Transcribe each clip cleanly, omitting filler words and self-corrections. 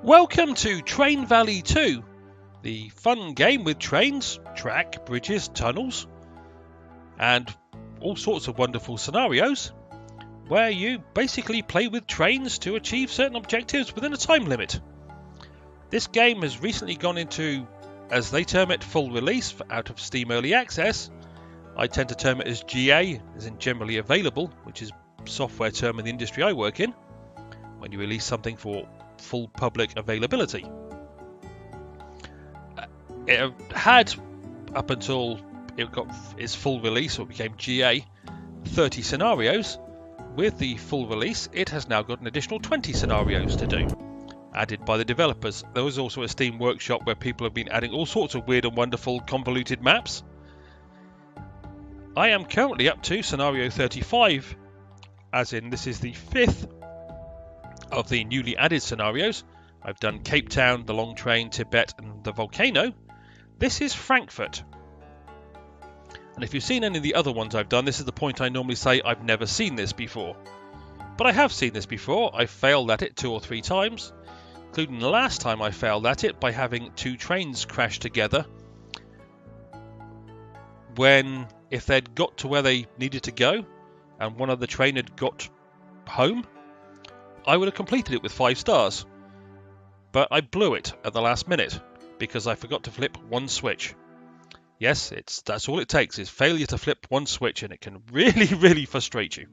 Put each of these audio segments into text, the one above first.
Welcome to Train Valley 2, the fun game with trains, track, bridges, tunnels, and all sorts of wonderful scenarios, where you basically play with trains to achieve certain objectives within a time limit. This game has recently gone into, as they term it, full release out of Steam Early Access. I tend to term it as GA, as in generally available, which is software term in the industry I work in, when you release something for full public availability. It had, up until it got its full release, or it became GA, 30 scenarios. With the full release, it has now got an additional 20 scenarios to do, added by the developers. There was also a Steam workshop where people have been adding all sorts of weird and wonderful convoluted maps. I am currently up to scenario 35, as in this is the 5th of the newly added scenarios. I've done Cape Town, the Long Train, Tibet and the Volcano. This is Frankfurt. And if you've seen any of the other ones I've done, this is the point I normally say I've never seen this before. But I have seen this before. I failed at it 2 or 3 times, including the last time I failed at it by having 2 trains crash together. When, if they'd got to where they needed to go, and one of the train had got home, I would have completed it with 5 stars. But I blew it at the last minute because I forgot to flip one switch. Yes, that's all it takes, is failure to flip one switch, and it can really frustrate you.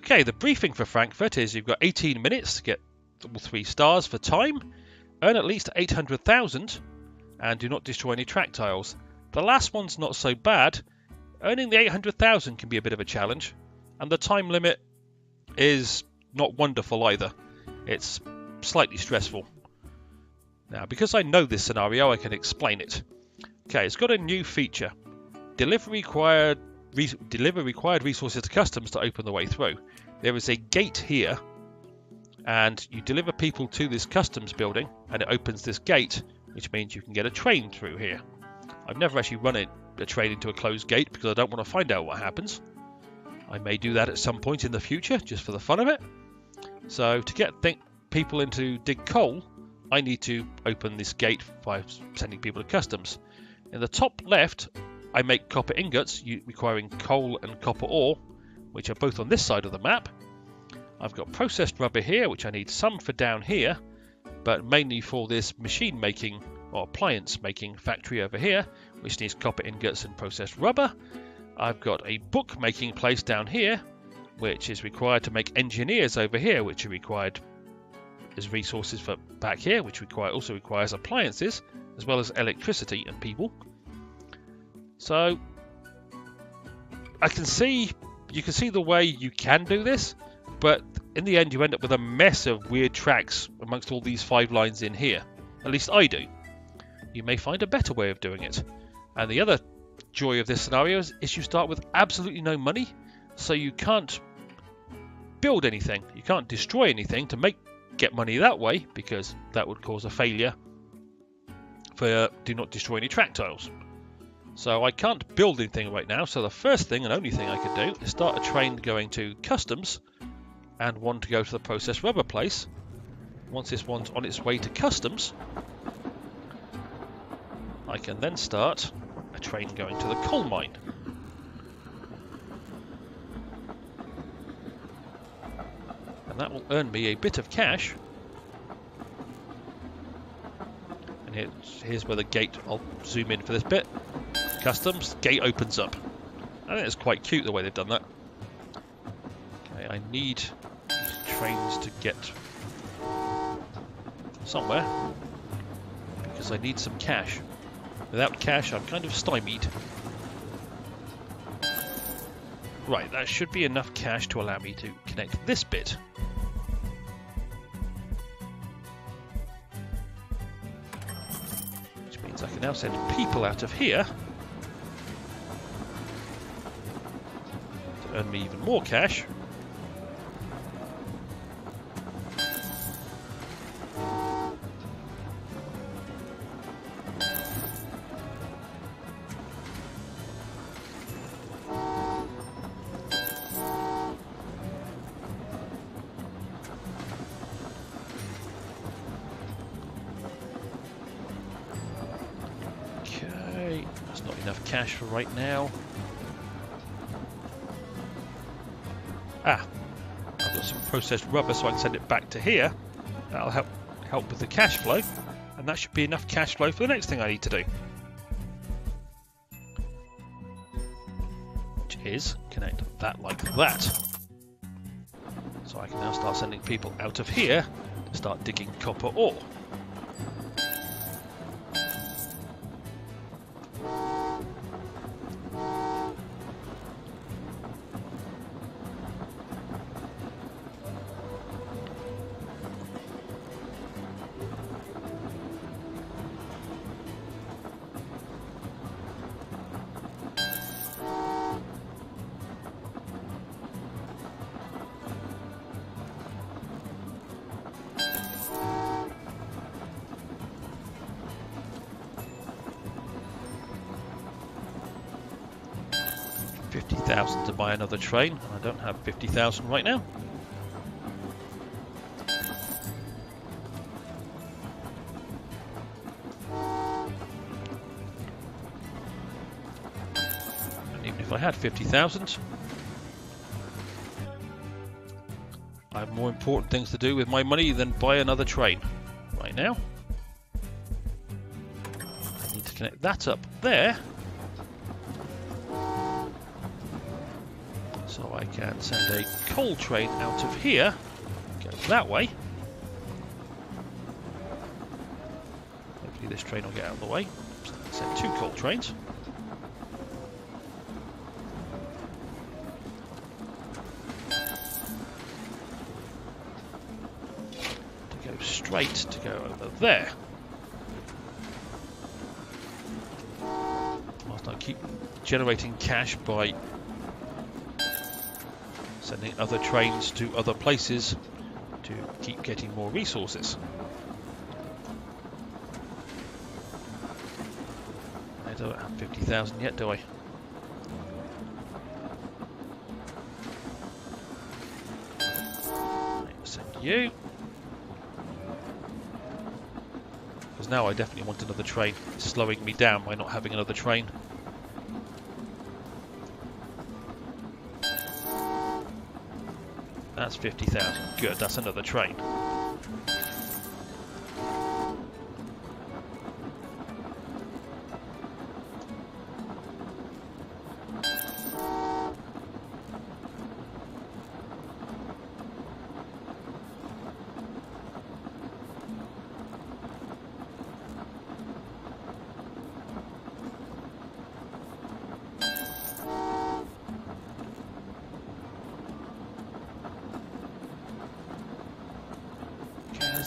Okay, the briefing for Frankfurt is you've got 18 minutes to get all 3 stars for time, earn at least 800,000, and do not destroy any track tiles. The last one's not so bad. Earning the 800,000 can be a bit of a challenge, and the time limit is not wonderful either. It's slightly stressful. Now, because I know this scenario, I can explain it. Okay, it's got a new feature. Deliver required resources to customs to open the way through. There is a gate here, and you deliver people to this customs building, and it opens this gate, which means you can get a train through here. I've never actually run a train into a closed gate because I don't want to find out what happens. I may do that at some point in the future, just for the fun of it. So to get people in to dig coal, I need to open this gate by sending people to customs. In the top left, I make copper ingots requiring coal and copper ore, which are both on this side of the map. I've got processed rubber here, which I need some for down here, but mainly for this machine making or appliance making factory over here, which needs copper ingots and processed rubber. I've got a book making place down here, which is required to make engineers over here, which are required as resources for back here, which also requires appliances, as well as electricity and people. So you can see the way you can do this, but in the end you end up with a mess of weird tracks amongst all these 5 lines in here. At least I do. You may find a better way of doing it. And the other joy of this scenario is you start with absolutely no money, so you can't build anything, you can't destroy anything to get money that way, because that would cause a failure for do not destroy any track tiles. So I can't build anything right now, so the first thing and only thing I can do is start a train going to customs and one to go to the processed rubber place. Once this one's on its way to customs, I can then start a train going to the coal mine. And that will earn me a bit of cash. And here's where the gate, I'll zoom in for this bit. Customs, gate opens up. I think it's quite cute the way they've done that. Okay, I need these trains to get somewhere, because I need some cash. Without cash, I'm kind of stymied. Right, that should be enough cash to allow me to connect this bit. Which means I can now send people out of here to earn me even more cash. enough cash for right now. Ah, I've got some processed rubber, so I can send it back to here. That'll help with the cash flow, and that should be enough cash flow for the next thing I need to do, which is connect that like that. So I can now start sending people out of here to start digging copper ore. $50,000 to buy another train. I don't have 50,000 right now. And even if I had 50,000, I have more important things to do with my money than buy another train right now. I need to connect that up there, so I can send a coal train out of here, go that way. Hopefully this train will get out of the way. So I send 2 coal trains. To go straight to go over there. Whilst I keep generating cash by sending other trains to other places to keep getting more resources. I don't have 50,000 yet, do I? Send you. Because now I definitely want another train. It's slowing me down by not having another train. That's 50,000. Good, that's another train.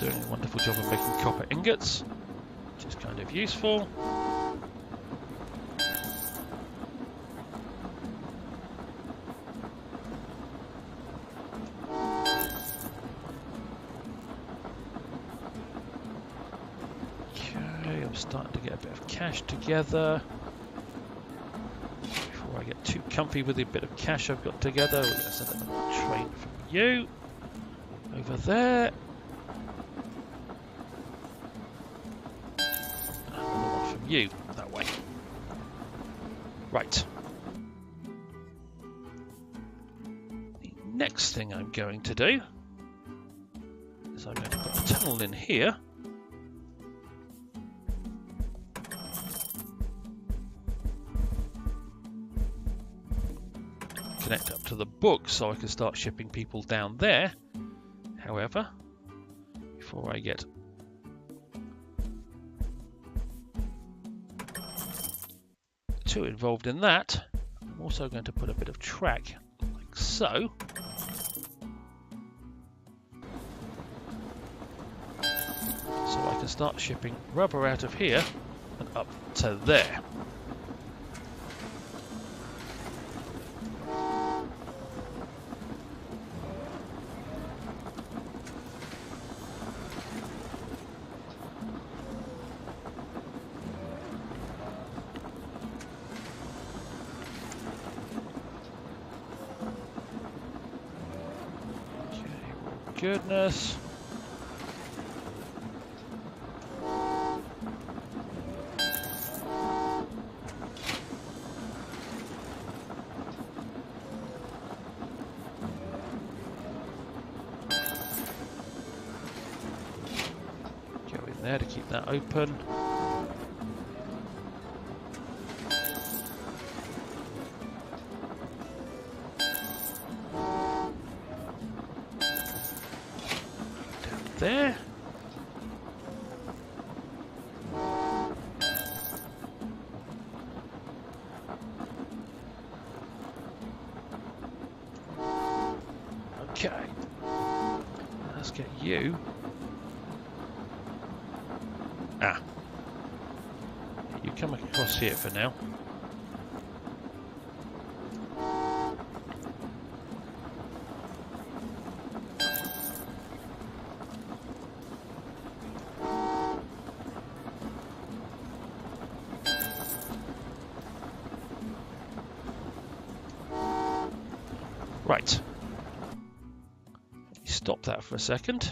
Doing a wonderful job of making copper ingots, which is kind of useful. Okay, I'm starting to get a bit of cash together. Before I get too comfy with the bit of cash I've got together, we're going to send another train from you over there. You that way. Right. The next thing I'm going to do is I'm going to put a tunnel in here. Connect up to the book so I can start shipping people down there. However, before I get too involved in that, I'm also going to put a bit of track like so. So I can start shipping rubber out of here and up to there. Goodness. Something there to keep that open. Down there. Okay. Let's get you. Ah. You come across here for now. Right. Stop that for a second.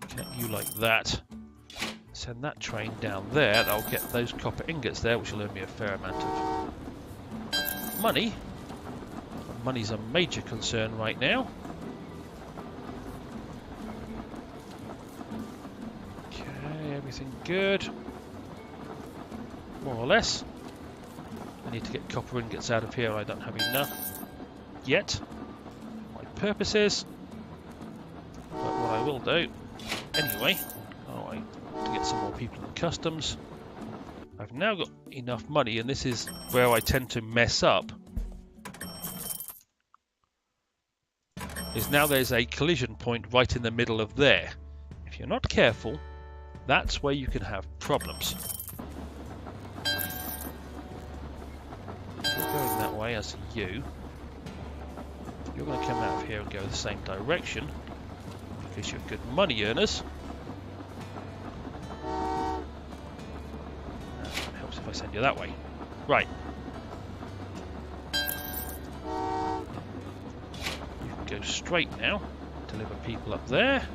Connect you like that. Send that train down there. That'll get those copper ingots there, which will earn me a fair amount of money. Money's a major concern right now. Okay, everything good. More or less. I need to get copper ingots out of here. I don't have enough yet. My purposes. But what I will do, anyway, to get some more people in customs. I've now got enough money, and this is where I tend to mess up. Is now there's a collision point right in the middle of there. If you're not careful, that's where you can have problems. If you're going that way, as you, you're going to come out of here and go the same direction because you're good money earners. Helps if I send you that way. Right. Go straight now, deliver people up there.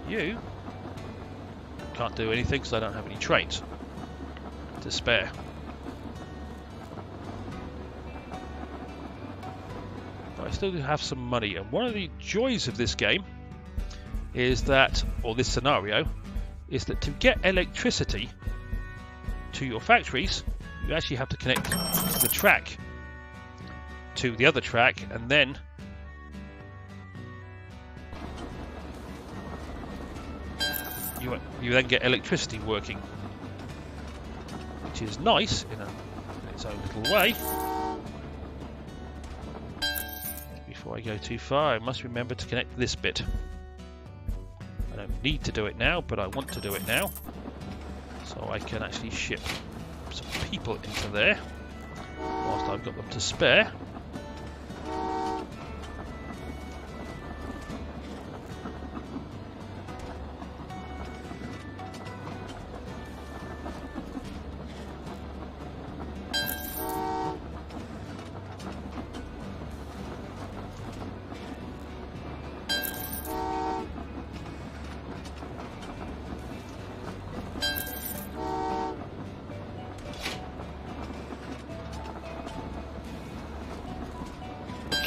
You can't do anything because I don't have any trains to spare. But I still do have some money, and one of the joys of this game is that, or this scenario, is that to get electricity to your factories, you actually have to connect the track to the other track, and then you then get electricity working, which is nice in its own little way. Before I go too far, I must remember to connect this bit. I don't need to do it now, but I want to do it now, so I can actually ship some people into there whilst I've got them to spare.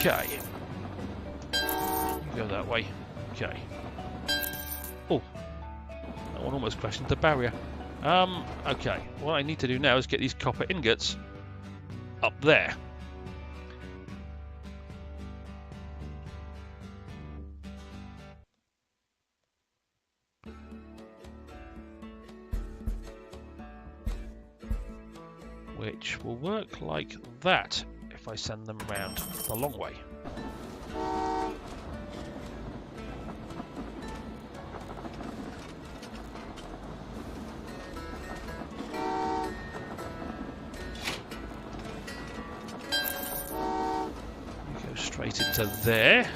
Okay. You go that way. Okay. Oh. That one almost crashed into the barrier. Okay. What I need to do now is get these copper ingots up there. Which will work like that if I send them around the long way. You go straight into there.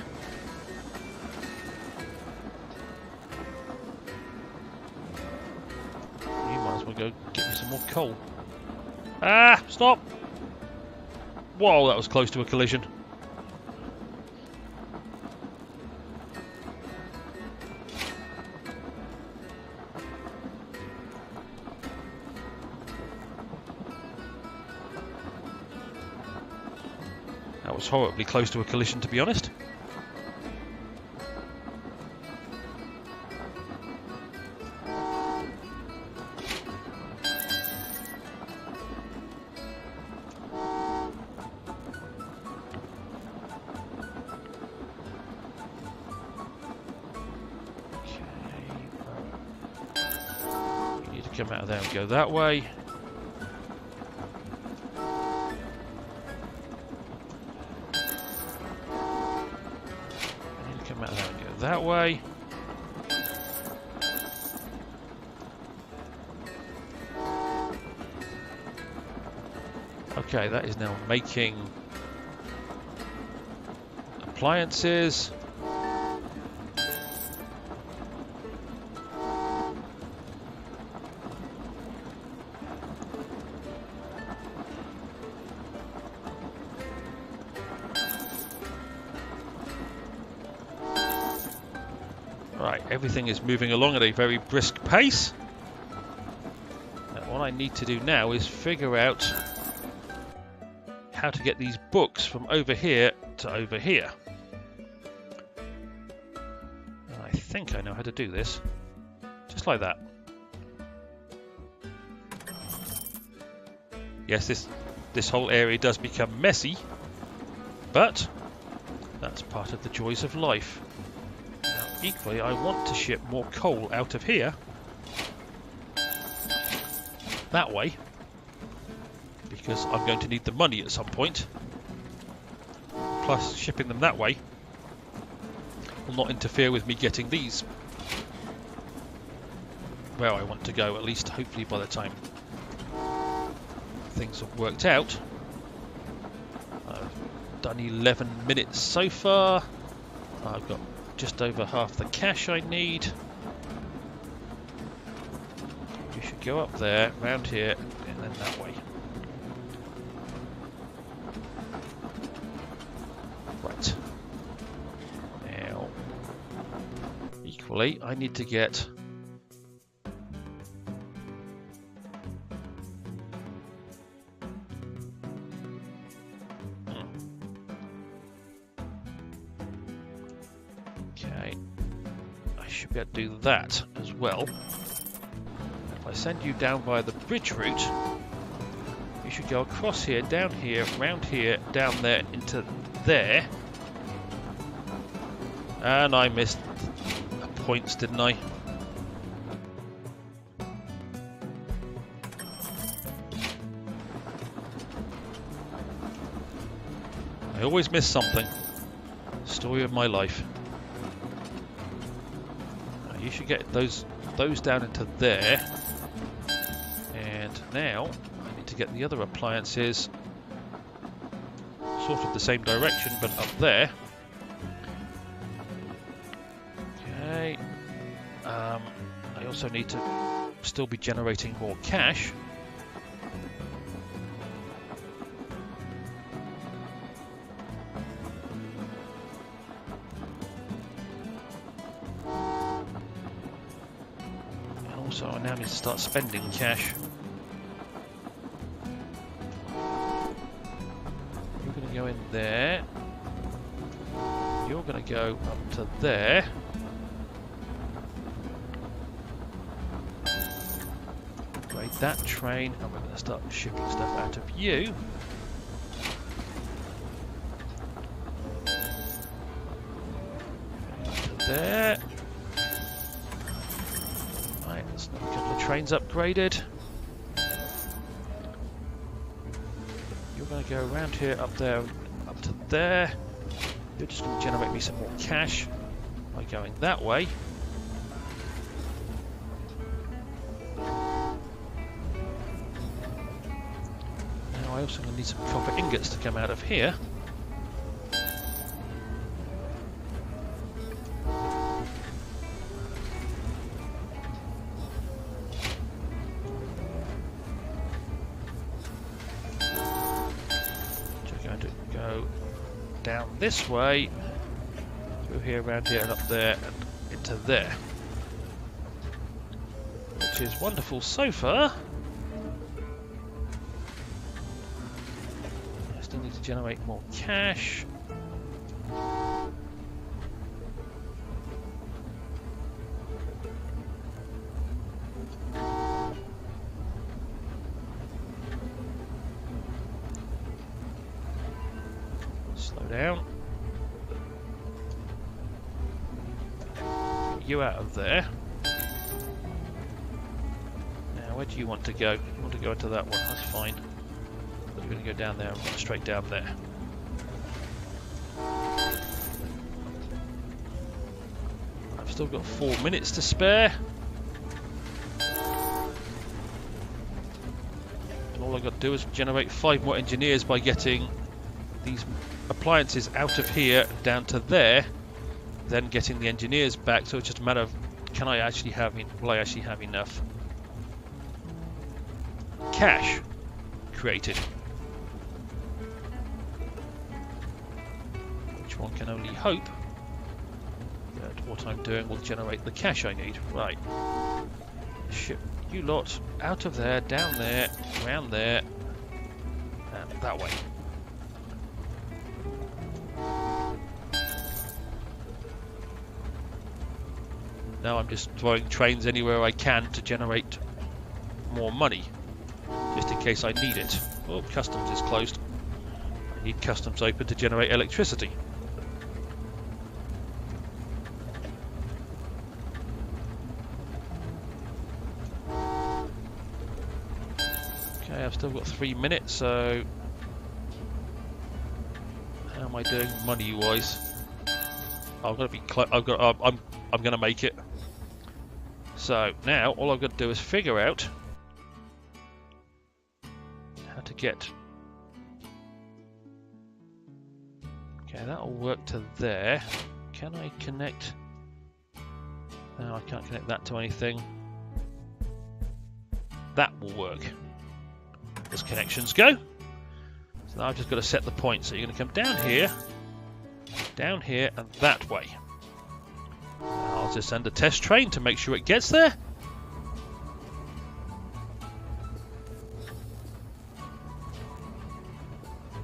You might as well go get me some more coal. Ah, stop! Whoa, that was close to a collision. That was horribly close to a collision, to be honest. come out of there and go that way. And come out of there and go that way. Okay, that is now making appliances. Right, everything is moving along at a very brisk pace. And what I need to do now is figure out how to get these books from over here to over here. And I think I know how to do this. Just like that. Yes, this whole area does become messy, but that's part of the joys of life. Now, equally, I want to ship more coal out of here that way, because I'm going to need the money at some point. Plus, shipping them that way will not interfere with me getting these where I want to go, at least hopefully by the time things have worked out. I've done 11 minutes so far. I've got just over half the cash I need. You should go up there, round here, and then that way. Right. Now, equally, I need to get to do that as well. If I send you down by the bridge route, you should go across here, down here, round here, down there, into there. And I missed points, didn't I? I always miss something. Story of my life. You should get those down into there, and now I need to get the other appliances sort of the same direction but up there. Okay. I also need to still be generating more cash. So I now need to start spending cash. You're going to go in there. You're going to go up to there. Upgrade that train, and we're going to start shipping stuff out of you. To there. Trains upgraded. You're going to go around here, up there, up to there. You're just going to generate me some more cash by going that way. Now I also going to need some copper ingots to come out of here. Down this way, through here, around here, and up there, and into there. Which is wonderful so far. I still need to generate more cash. Down. Get you out of there. Now Now, where do you want to go? You want to go into that one, that's fine. But you're going to go down there and run straight down there. I've still got 4 minutes to spare. And all I've got to do is generate 5 more engineers by getting these appliances out of here and down to there, then getting the engineers back. So it's just a matter of, will I actually have enough cash created? Which one can only hope that what I'm doing will generate the cash I need. Right. Ship you lot out of there, down there, around there, and that way. Now I'm just throwing trains anywhere I can to generate more money, just in case I need it. Oh, customs is closed. I need customs open to generate electricity. Okay, I've still got 3 minutes, so how am I doing money-wise? I've got to be close. I'm going to make it. So now all I've got to do is figure out how to get. Okay, that'll work to there. Can I connect? No, I can't connect that to anything. That will work as connections go. So now I've just got to set the point. So you're going to come down here, and that way. I'll just send a test train to make sure it gets there.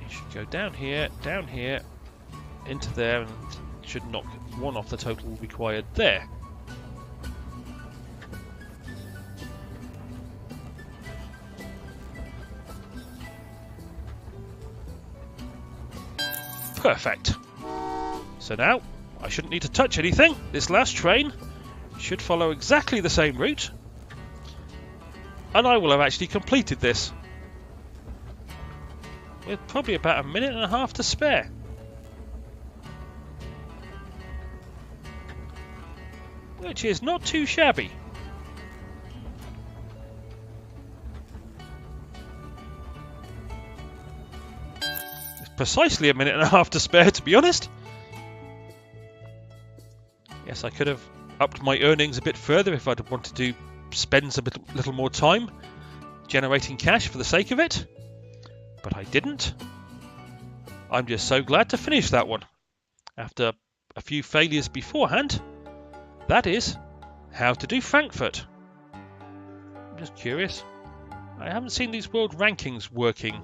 You should go down here, into there, and should knock 1 off the total required there. Perfect. So now I shouldn't need to touch anything. This last train should follow exactly the same route, and I will have actually completed this with probably about 1.5 minutes to spare. Which is not too shabby. It's precisely 1.5 minutes to spare, to be honest. Yes, I could have upped my earnings a bit further if I'd wanted to spend a little more time generating cash for the sake of it, but I didn't. I'm just so glad to finish that one after a few failures beforehand. That is how to do Frankfurt. I'm just curious. I haven't seen these world rankings working.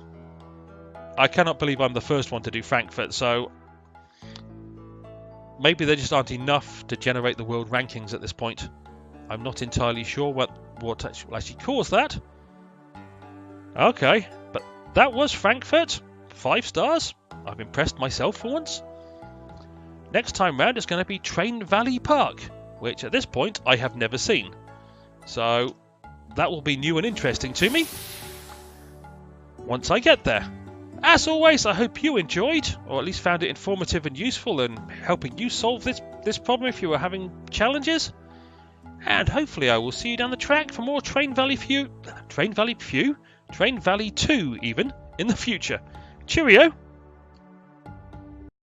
I cannot believe I'm the first one to do Frankfurt, so maybe there just aren't enough to generate the world rankings at this point. I'm not entirely sure what actually caused that. Okay, but that was Frankfurt. 5 stars. I've impressed myself for once. Next time round it's going to be Train Valley Park, which at this point I have never seen. So that will be new and interesting to me once I get there. As always, I hope you enjoyed, or at least found it informative and useful and helping you solve this problem if you were having challenges. And hopefully I will see you down the track for more Train Valley 2 even, in the future. Cheerio!